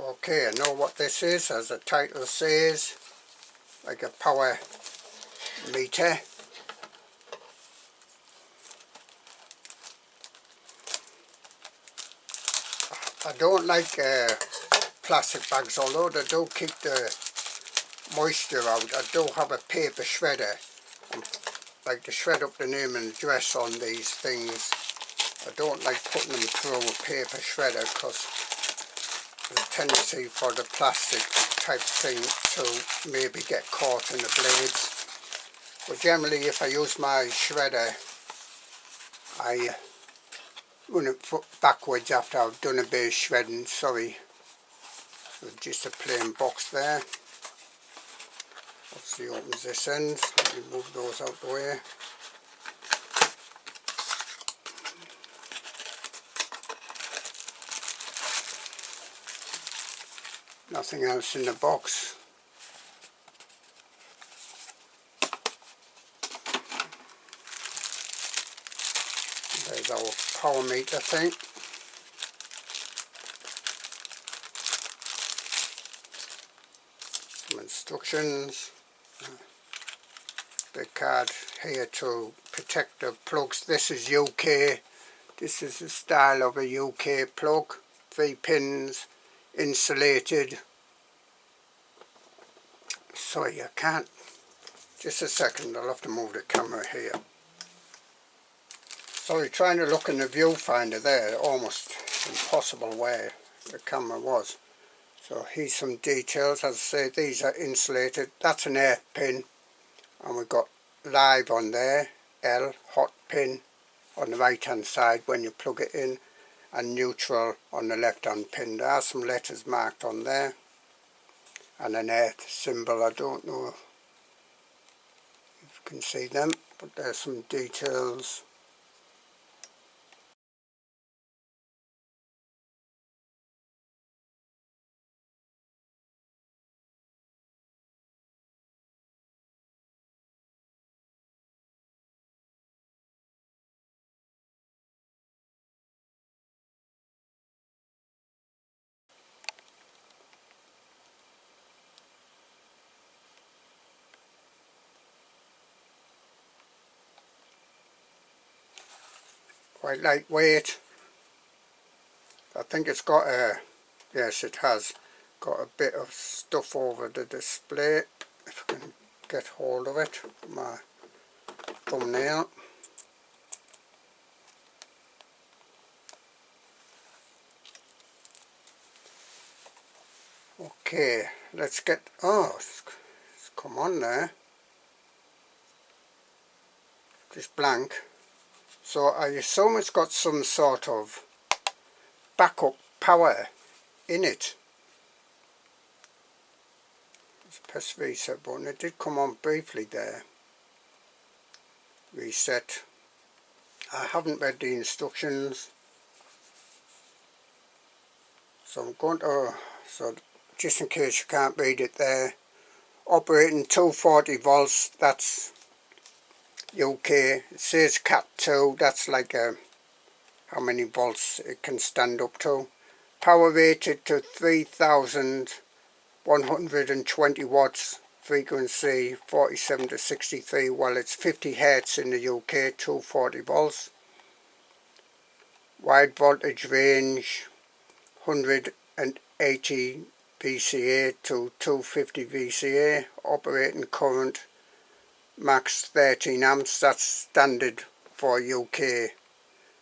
Okay, I know what this is, as the title says, like a power meter. I don't like plastic bags, although they do keep the moisture out. I do have a paper shredder. I like to shred up the name and address on these things. I don't like putting them through a paper shredder because there's a tendency for the plastic type thing to maybe get caught in the blades. But generally, if I use my shredder, I run it backwards after I've done a bit of shredding. Sorry, just a plain box there. Obviously opens this end, let me move those out the way. Nothing else in the box. There's our power meter thing. Some instructions. Big card here to protect the plugs. This is UK. This is the style of a UK plug. 3 pins, insulated. Sorry, I can't. Just a second, I'll have to move the camera here. Sorry, trying to look in the viewfinder there, almost impossible where the camera was. So here's some details. As I say, these are insulated. That's an earth pin, and we've got live on there, L, hot pin on the right hand side when you plug it in, and neutral on the left hand pin. There are some letters marked on there, and an earth symbol. I don't know if you can see them, but there's some details. Quite lightweight. I think it's got a, yes it has, got a bit of stuff over the display, if I can get hold of it, my thumbnail. Okay, let's get, oh, it's come on there, just blank. So I assume it's got some sort of backup power in it. Let's press reset button. It did come on briefly there. Reset. I haven't read the instructions, so I'm going to, so just in case you can't read it there, operating 240 volts, that's UK. It says Cat 2, that's like how many volts it can stand up to. Power rated to 3120 watts, frequency 47 to 63, well it's 50 Hertz in the UK, 240 volts. Wide voltage range 180 VCA to 250 VCA. Operating current max 13 amps, that's standard for UK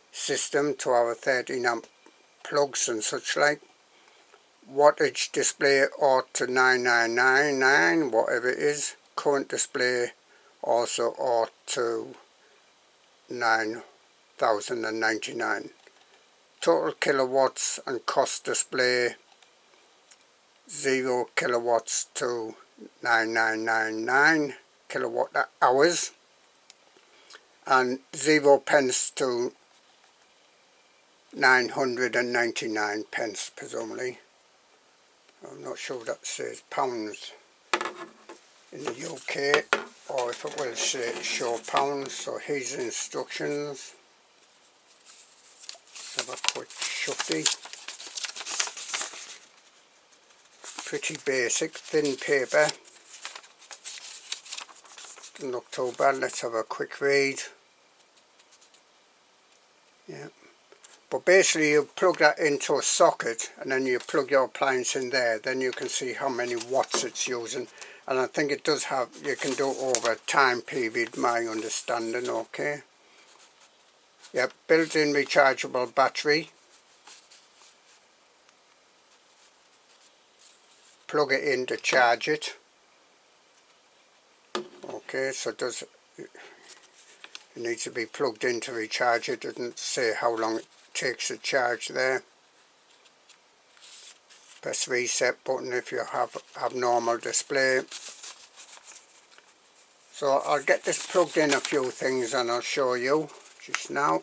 system to our 13 amp plugs and such like. Wattage display ought to 9999, whatever it is. Current display also ought to 9099. Total kilowatts and cost display 0 kilowatts to 9999 kilowatt hours, and 0 pence to 999 pence presumably. I'm not sure that says pounds in the UK or if it will say show pounds. So here's the instructions. Let's have a quick shufty. pretty basic, thin paper. Doesn't look too bad. Let's have a quick read. Yeah. But basically you plug that into a socket and then you plug your appliance in there, then you can see how many watts it's using. And I think it does have, you can do it over a time period, my understanding, okay. Yep, built-in rechargeable battery. Plug it in to charge it. Okay, so it needs to be plugged in to recharge it. It doesn't say how long it takes to charge there. Press reset button if you have abnormal display. So I'll get this plugged in a few things and I'll show you just now.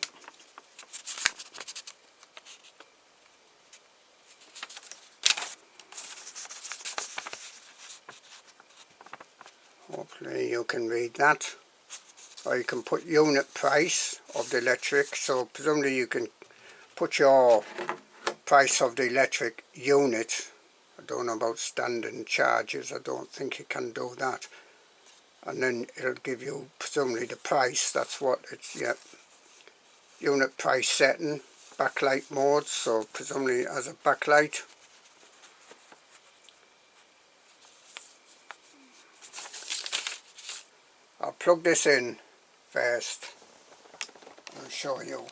Hopefully you can read that. Or you can put unit price of the electric, so presumably you can put your price of the electric unit. I don't know about standing charges, I don't think you can do that. And then it'll give you presumably the price, that's what it's, yep. Unit price setting, backlight mode, so presumably as a backlight. I'll plug this in first and show you.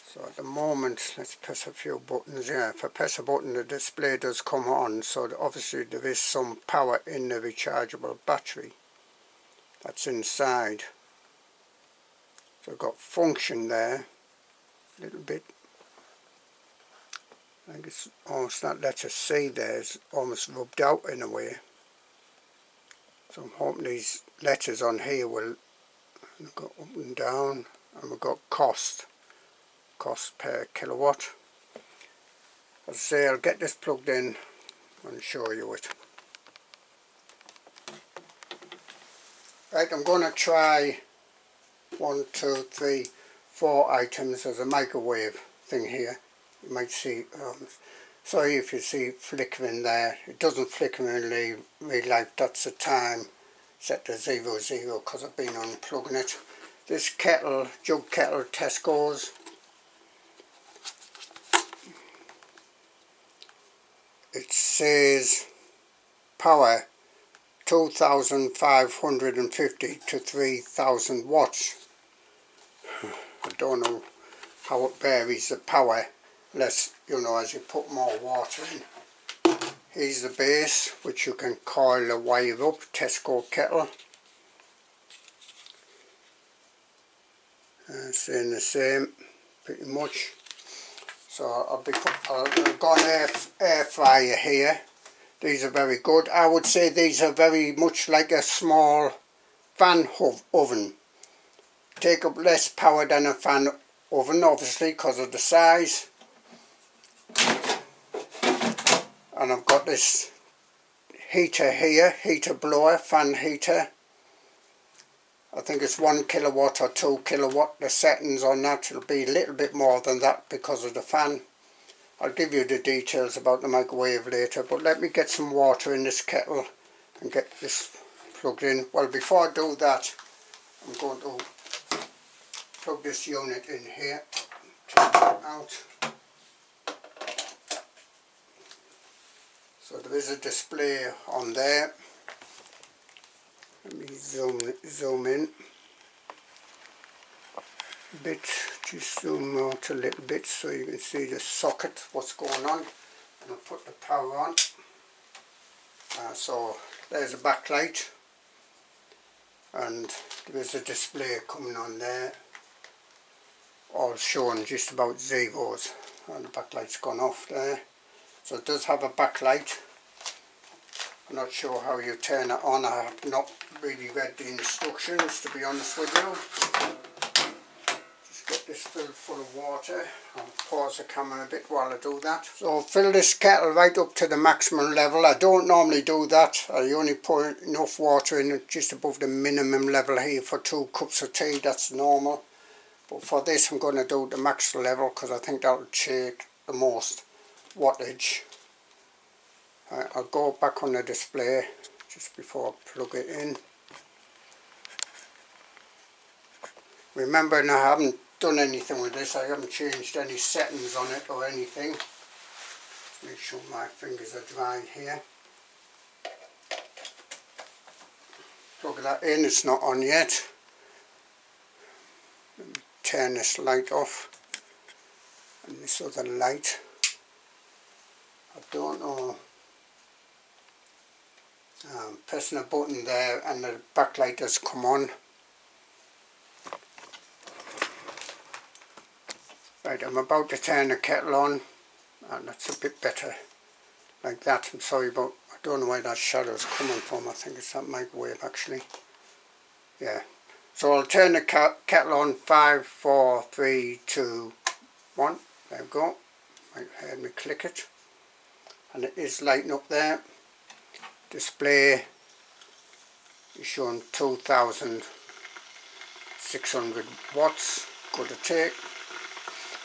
So at the moment, let's press a few buttons. Yeah, if I press a button the display does come on, so obviously there is some power in the rechargeable battery that's inside. So I've got function there a little bit. I think it's almost that letter C there is almost rubbed out in a way. So I'm hoping these letters on here will go up and down, and we've got cost per kilowatt. As I say, I'll get this plugged in and show you it. Right, I'm going to try 1, 2, 3, 4 items. There's a microwave thing here. You might see, sorry if you see flickering there. It doesn't flicker in real life. That's the time set to 00 because I've been unplugging it. This kettle, jug kettle, Tesco's. It says power 2,550 to 3,000 watts. I don't know how it varies the power, unless, you know, as you put more water in. Here's the base, which you can coil the wire up, Tesco kettle. Saying the same, pretty much. So I've got an air fryer here. These are very good. I would say these are very much like a small fan oven. Take up less power than a fan oven, obviously, because of the size. And I've got this heater here, heater blower, fan heater. I think it's 1 kilowatt or 2 kilowatt. The settings on that will be a little bit more than that because of the fan. I'll give you the details about the microwave later, but let me get some water in this kettle and get this plugged in. Well, before I do that, I'm going to plug this unit in here, take it out. So there is a display on there. Let me zoom in a bit, just zoom out a little bit so you can see the socket, what's going on. And I'll put the power on. So there's a backlight, and there's a display coming on there, all showing just about zeros, and the backlight's gone off there. So it does have a backlight. I'm not sure how you turn it on. I have not really read the instructions, to be honest with you. Just get this filled full of water. I'll pause the camera a bit while I do that. So fill this kettle right up to the maximum level. I don't normally do that. I only put enough water in just above the minimum level here for 2 cups of tea. That's normal. But for this I'm going to do the max level because I think that'll take the most wattage. I'll go back on the display just before I plug it in. Remembering I haven't done anything with this, I haven't changed any settings on it or anything. Just make sure my fingers are dry here. Plug that in, it's not on yet. Let me turn this light off and this other light. I don't know. Pressing a button there and the backlight has come on. Right, I'm about to turn the kettle on and that's a bit better like that. I'm sorry about, I don't know where that shadow is coming from. I think it's that microwave actually. Yeah, so I'll turn the kettle on. 5, 4, 3, 2, 1. There we go. Might have heard me click it. And it is lighting up there. Display is showing 2,600 watts. Good to take.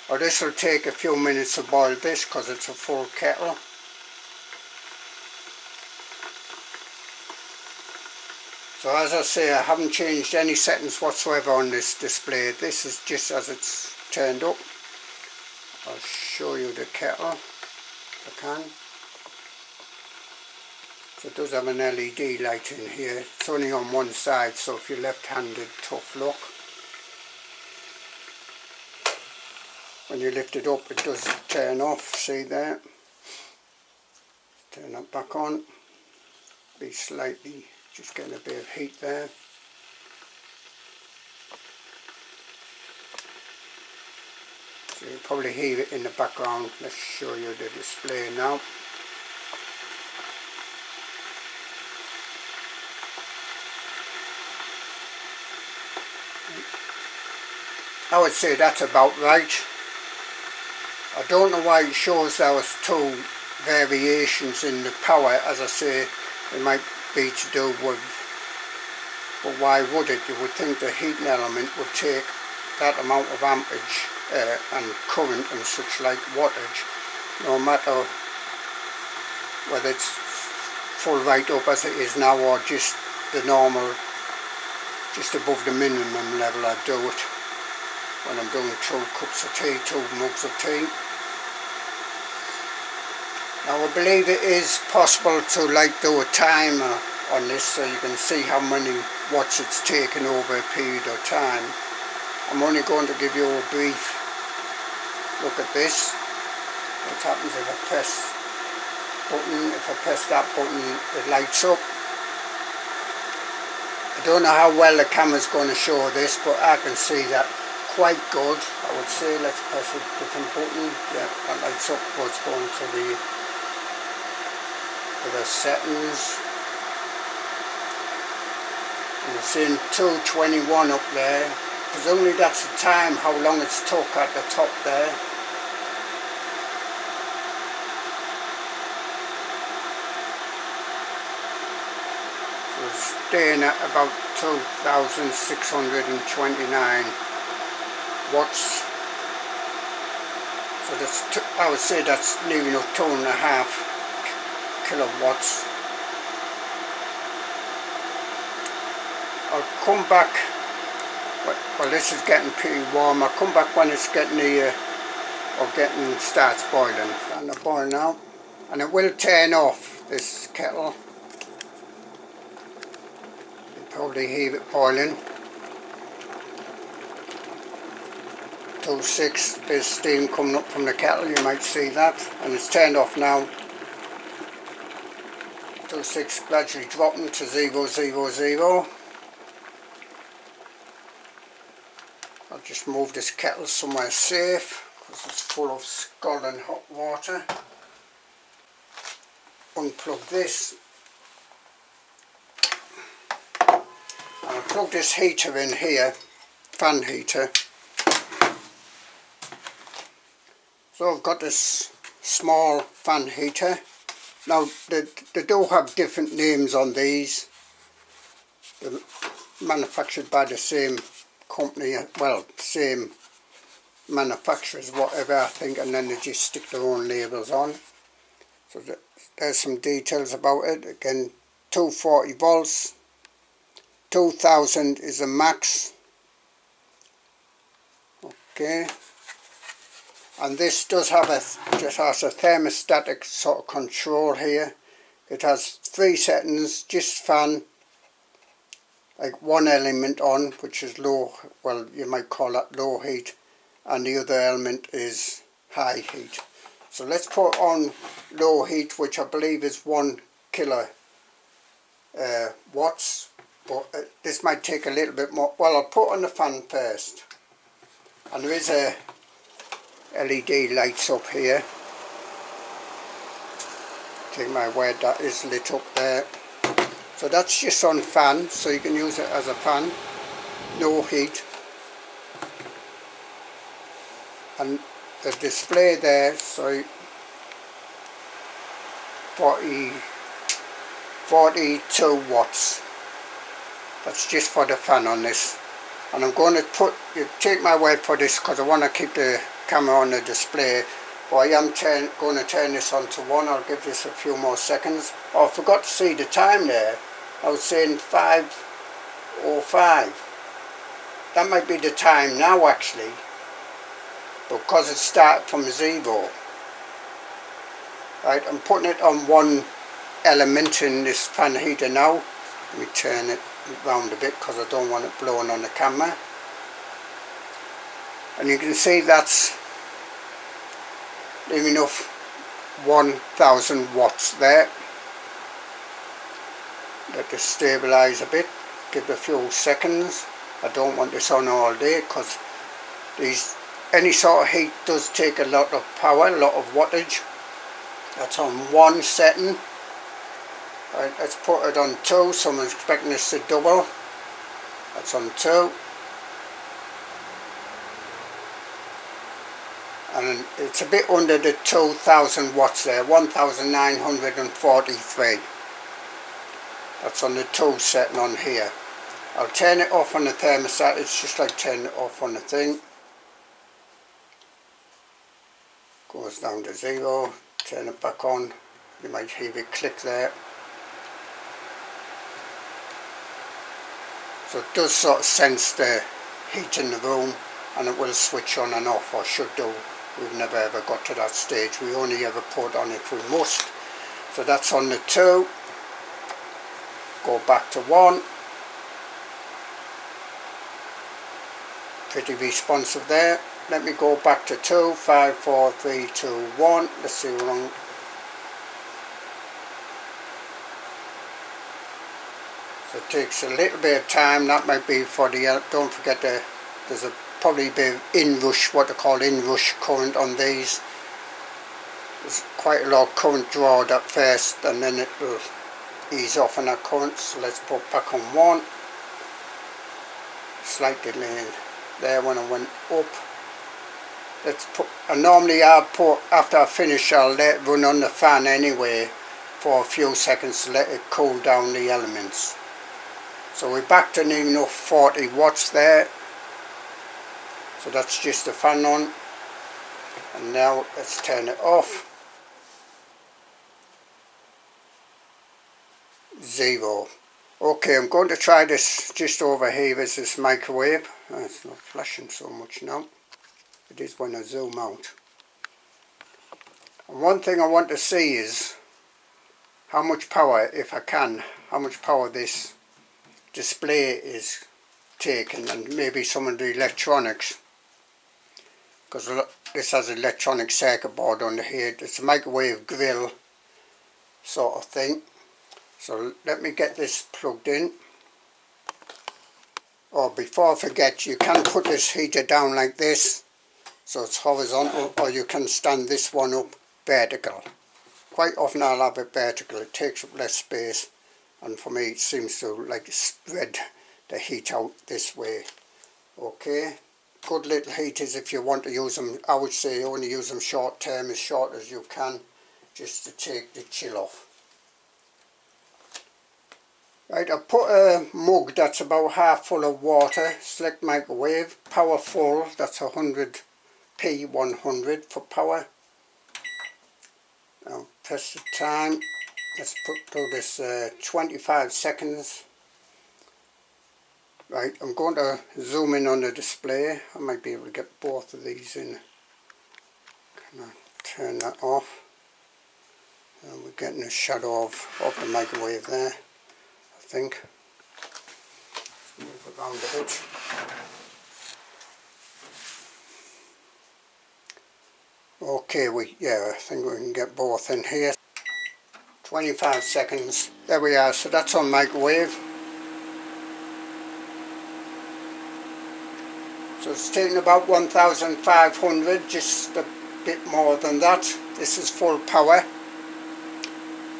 Or this will take a few minutes to boil this because it's a full kettle. So as I say, I haven't changed any settings whatsoever on this display. This is just as it's turned up. I'll show you the kettle if I can. So it does have an LED light in here. It's only on one side, so if you're left-handed, tough luck. When you lift it up, it does turn off, see there. Turn that back on. Be slightly, just getting a bit of heat there. So you'll probably hear it in the background. Let's show you the display now. I would say that's about right. I don't know why it shows there was 2 variations in the power. As I say, it might be to do with, but why would it? You would think the heating element would take that amount of amperage and current and such like wattage, no matter whether it's full right up as it is now or just the normal, just above the minimum level. I do it when I'm doing 2 cups of tea, 2 mugs of tea. Now I believe it is possible to do a timer on this so you can see how many watts it's taken over a period of time. I'm only going to give you a brief look at this. What happens if I press button, if I press that button it lights up. I don't know how well the camera's going to show this, but I can see that quite good, I would say. Let's press a different button. Yeah, that lights up, but it's going to the settings. And it's in 221 up there. Presumably that's the time, how long it's took at the top there. So it's staying at about 2,629 watts. So that's I would say that's nearly enough 2.5 kilowatts. I'll come back, well this is getting pretty warm. I'll come back when it's getting near or starts boiling. And the boil now, and it will turn off this kettle. You'll probably hear it boiling. 2.6, there's steam coming up from the kettle, you might see that, and it's turned off now. 2.6 gradually dropping to 000. I'll just move this kettle somewhere safe because it's full of scalding hot water. Unplug this. I'll plug this heater in here, fan heater. So I've got this small fan heater. Now they do have different names on these. They're manufactured by the same company, well, same manufacturers, whatever I think, and then they just stick their own labels on. So there's some details about it. Again, 240 volts, 2000 is the max. Okay, and this does have just has a thermostatic sort of control here. It has 3 settings: just fan, like one element on, which is low, well you might call that low heat, and the other element is high heat. So let's put on low heat, which I believe is 1 kilo watts, but this might take a little bit more. Well, I'll put on the fan first, and there is a LED lights up here. Take my word, that is lit up there. So that's just on fan, so you can use it as a fan, no heat. And the display there, so 42 watts. That's just for the fan on this. And I'm going to take my word for this, because I want to keep the camera on the display. But I am going to turn this on to 1. I'll give this a few more seconds. Oh, I forgot to see the time there. I was saying 5:05. That might be the time now actually, because it started from 0. Right, I'm putting it on 1 element in this fan heater now. Let me turn it round a bit, because I don't want it blowing on the camera. And you can see that's leaving off 1000 watts there. Let this stabilise a bit, give it a few seconds. I don't want this on all day, because any sort of heat does take a lot of power, a lot of wattage. That's on 1 setting. Right, let's put it on 2, so I'm expecting this to double. That's on 2. And it's a bit under the 2000 watts there, 1943. That's on the 2 setting on here. I'll turn it off on the thermostat. It's just like turning it off on the thing. Goes down to 0. Turn it back on. You might hear it click there. So it does sort of sense the heat in the room, and it will switch on and off, or should do. We've never ever got to that stage. We only ever put on if we must. So that's on the 2. Go back to 1. Pretty responsive there. Let me go back to 2. 5, 4, 3, 2, 1. Let's see how long. So it takes a little bit of time. That might be for the, don't forget there's probably a bit of inrush, what they call inrush current on these. There's quite a lot of current drawn at first, and then it will ease off on that current. So let's put back on 1. Slight delay there when I went up. Let's put, and normally I'll put, after I finish, I'll let it run on the fan anyway for a few seconds to let it cool down the elements. So we're back to near enough 40 watts there. So that's just the fan on. And now let's turn it off. 0. Okay, I'm going to try this just over here. Is this microwave? Oh, it's not flashing so much now. It is when I zoom out. And one thing I want to see is how much power, if I can, how much power this display is taking, and maybe some of the electronics, because this has an electronic circuit board under here. It's a microwave grill sort of thing. So let me get this plugged in. Oh, before I forget, you can put this heater down like this, so it's horizontal, or you can stand this one up vertical. Quite often I'll have it vertical. It takes up less space, and for me it seems to like spread the heat out this way. Okay, good little heaters if you want to use them. I would say only use them short term, as short as you can, just to take the chill off. Right, I put a mug that's about half full of water, select microwave, power full, that's 100p 100 for power. Now press the time. Let's do this 25 seconds. Right, I'm going to zoom in on the display. I might be able to get both of these in. Can I turn that off? And we're getting a shadow of the microwave there, I think. Let's move it around a bit. Okay, I think we can get both in here. 25 seconds. There we are. So that's on microwave. So it's taking about 1,500, just a bit more than that. This is full power.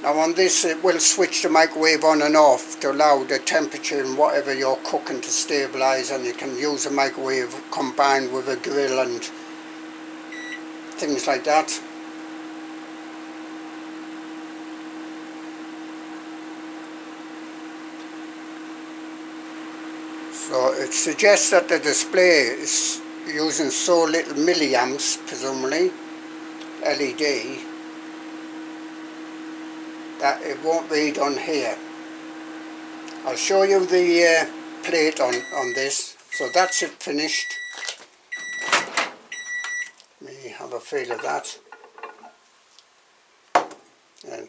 Now on this it will switch the microwave on and off to allow the temperature and whatever you're cooking to stabilise, and you can use a microwave combined with a grill and things like that. So it suggests that the display is using so little milliamps, presumably, LED, that it won't read on here. I'll show you the plate on this. So that's it finished. Let me have a feel of that. And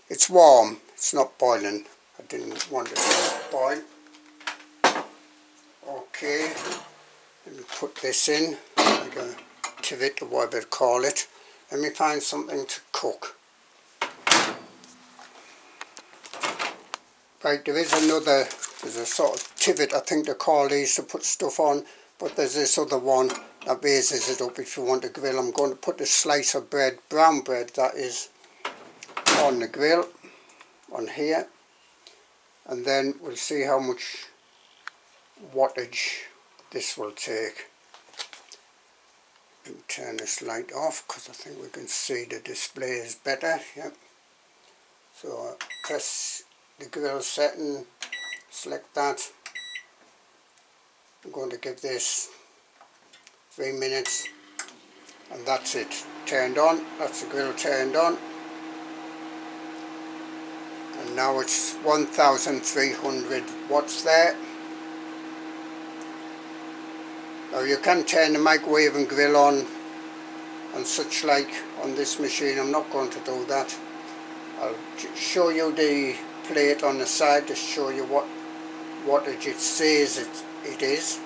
it's warm, it's not boiling. I didn't want it to boil. Okay, let me put this in, like a tivet or whatever you call it. Let me find something to cook. Right, there's a sort of tivet, I think they call these, to put stuff on, but there's this other one that raises it up if you want to grill. I'm going to put this slice of bread, brown bread that is, on the grill, on here, and then we'll see how much wattage this will take. And turn this light off because I think we can see the display is better. Yep. So press the grill setting, select that. I'm going to give this 3 minutes, and that's it, turned on. That's the grill turned on, and now it's 1,300 watts there. Now you can turn the microwave and grill on and such like on this machine. I'm not going to do that. I'll show you the plate on the side to show you what wattage it says it is.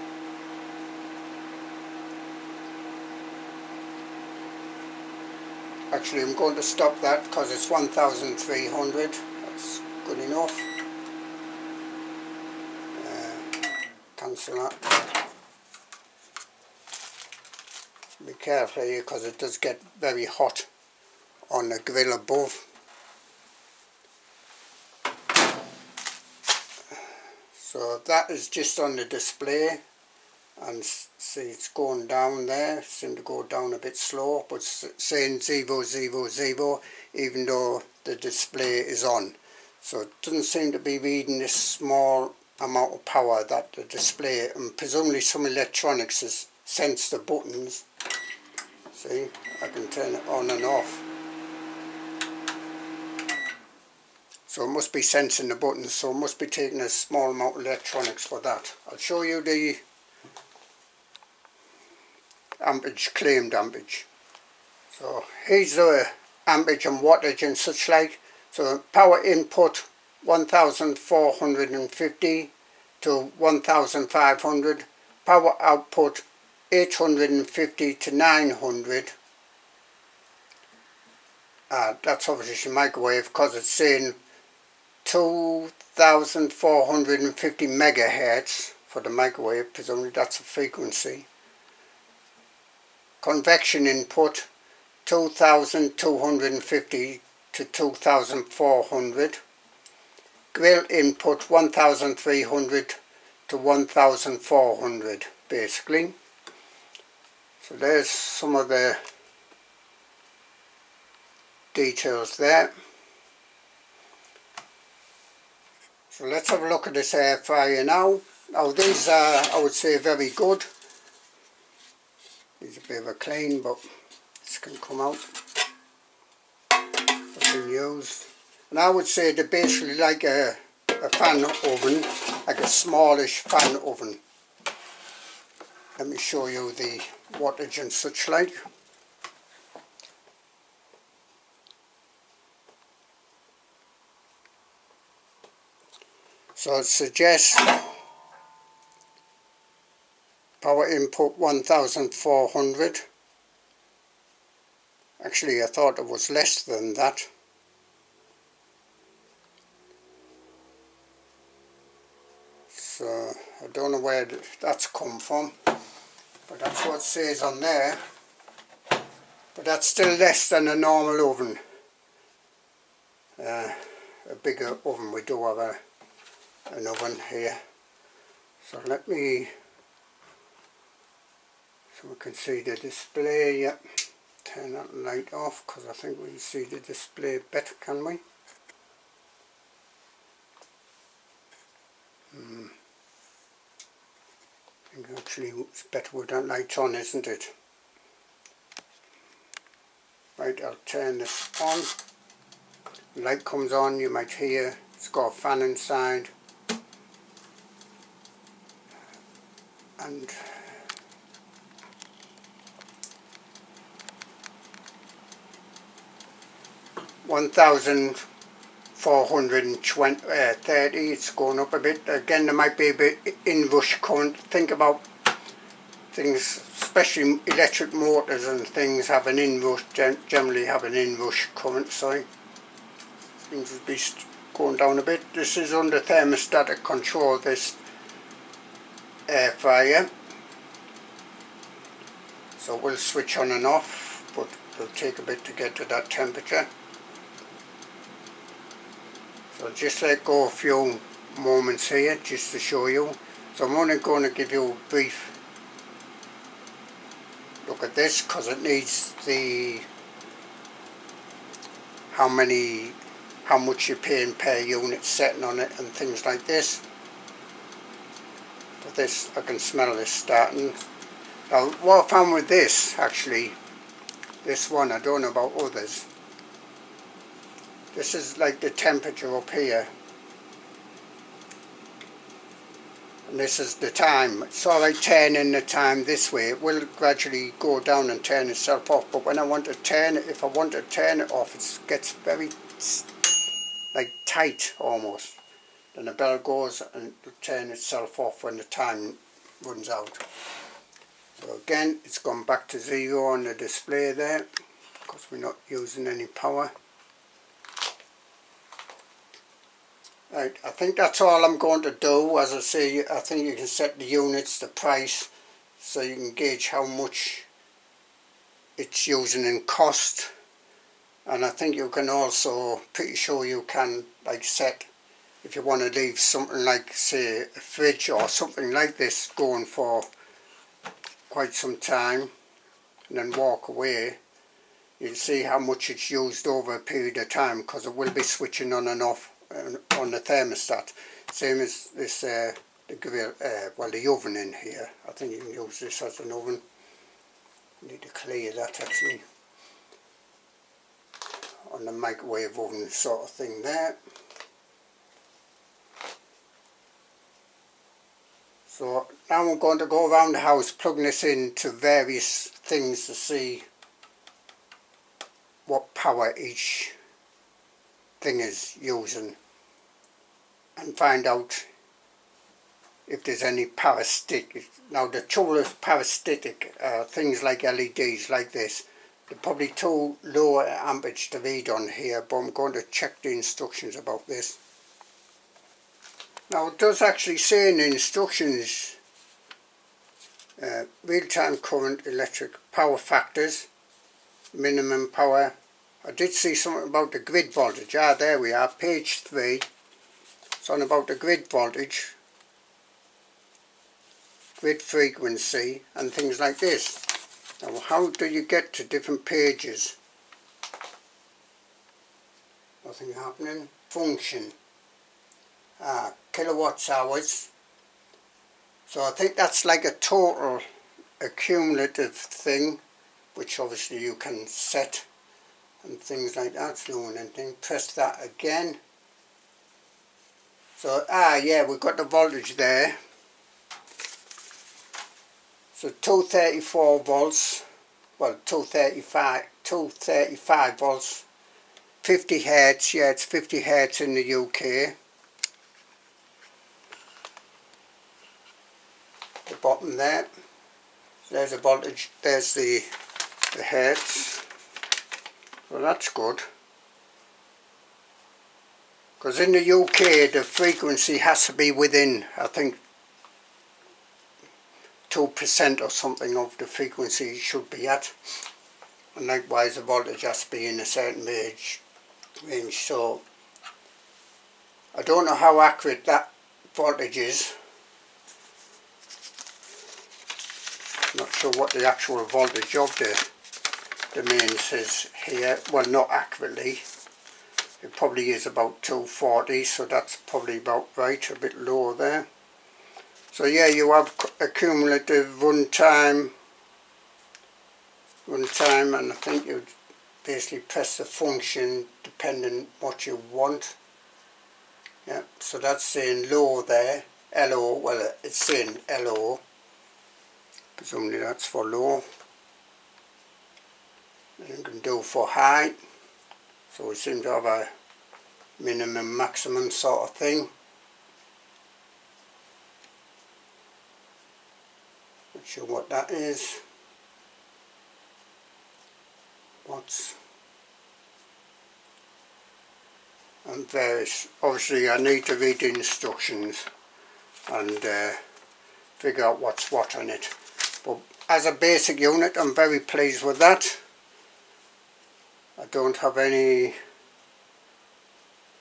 Actually, I'm going to stop that because it's 1,300. That's good enough. Cancel that. Be careful here because it does get very hot on the grill above. So that is just on the display, and see it's going down there. Seems to go down a bit slow, but it's saying 000 even though the display is on. So it doesn't seem to be reading this small amount of power that the display, and presumably some electronics has sensed the buttons. See, I can turn it on and off. So it must be sensing the buttons, so it must be taking a small amount of electronics for that. I'll show you the ampage, claimed ampage. So here's the ampage and wattage and such like. So power input 1,450 to 1,500. Power output 850 to 900. That's obviously microwave because it's saying 2,450 megahertz for the microwave. Presumably that's a frequency. Convection input 2,250 to 2,400. Grill input 1,300 to 1,400 basically. So there's some of the details there. So let's have a look at this air fryer now. Now these are, I would say, very good. Needs a bit of a clean, but this can come out. been used. And I would say they're basically like a fan oven, like a smallish fan oven. Let me show you the wattage and such like. So it suggests power input 1400. Actually I thought it was less than that. So I don't know where that's come from, but that's what it says on there. But that's still less than a normal oven. A bigger oven. We do have an oven here. So let me, so we can see the display. Yep. Turn that light off because I think we can see the display better, can we? I think actually it's better with that light on, isn't it? Right, I'll turn this on. The light comes on, you might hear it's got a fan inside. And $1,430, it's going up a bit. Again, there might be a bit inrush current. Think about things, especially electric motors and things have an inrush, generally have an inrush current, sorry. Things would be going down a bit. This is under thermostatic control, this air fryer. So we'll switch on and off, but it'll take a bit to get to that temperature. So just let go a few moments here just to show you. So I'm only going to give you a brief look at this because it needs the how much you're paying per unit setting on it and things like this. But this, I can smell this starting. Now what I found with this, actually, this one, I don't know about others, this is like the temperature up here, and this is the time. It's alright turning the time this way, it will gradually go down and turn itself off, but when I want to turn it, if I want to turn it off, it gets very like tight almost. Then the bell goes and it'll turn itself off when the time runs out. So again, it's gone back to 0 on the display there because we're not using any power. Right, I think that's all I'm going to do. As I say, I think you can set the units, the price, so you can gauge how much it's using in cost. And I think you can also, pretty sure you can like set, if you want to leave something like say a fridge or something like this going for quite some time and then walk away, you'll see how much it's used over a period of time because it will be switching on and off on the thermostat. Same as this the grill, well the oven in here. I think you can use this as an oven. Need to clear that actually. On the microwave oven sort of thing there. So now I'm going to go around the house plugging this into various things to see what power each thing is using and find out if there's any parasitic. Now the trouble with parasitic things like LEDs like this, they're probably too low amperage to read on here, but I'm going to check the instructions about this. Now it does actually say in the instructions real-time current, electric power factors, minimum power. I did see something about the grid voltage. Ah, there we are, page 3. It's on about the grid voltage, grid frequency and things like this. Now how do you get to different pages? Nothing happening. Function. Kilowatts hours. So I think that's like a total, a cumulative thing, which obviously you can set and things like that doing anything. Press that again. So yeah, we've got the voltage there. So 234 volts, well 235 volts, 50 hertz, yeah it's 50 hertz in the UK. The bottom there, so there's the voltage, there's the hertz, well that's good. Because in the UK the frequency has to be within, I think, 2% or something of the frequency it should be at. And likewise the voltage has to be in a certain range. So I don't know how accurate that voltage is. Not sure what the actual voltage of the mains is here. Well, not accurately. It probably is about 240, so that's probably about right, a bit lower there. So yeah, you have a cumulative runtime, and I think you basically press the function depending what you want. Yeah, so that's saying low there, LO, well it's saying LO, presumably that's for low. And you can do for high, so we seem to have a minimum maximum sort of thing. Not sure what that is. Watts. And various, obviously I need to read the instructions and figure out what's what on it. But as a basic unit I'm very pleased with that. I don't have any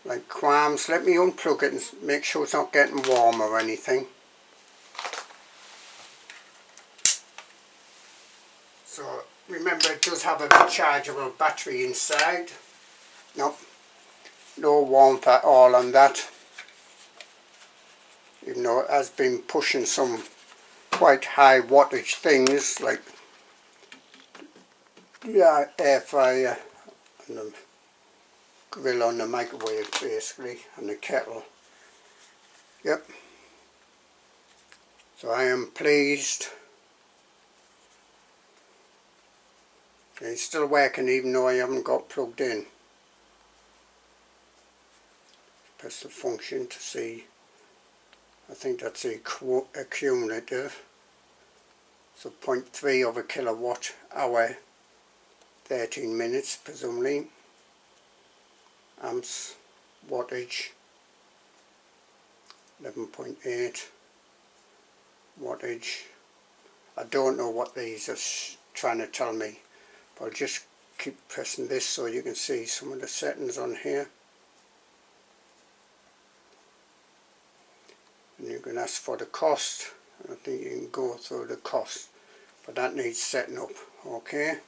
like qualms. Let me unplug it and make sure it's not getting warm or anything. So remember it does have a rechargeable battery inside. Nope, no warmth at all on that, even though it has been pushing some quite high wattage things like the air fryer and the grill on the microwave basically, and the kettle. Yep, so I am pleased. It's still working even though I haven't got plugged in. Press the function to see, I think that's a cumulative, so 0.3 of a kilowatt hour, 13 minutes presumably, amps, wattage, 11.8, wattage. I don't know what these are trying to tell me, but I'll just keep pressing this so you can see some of the settings on here. And you can ask for the cost. I think you can go through the cost, but that needs setting up. Okay.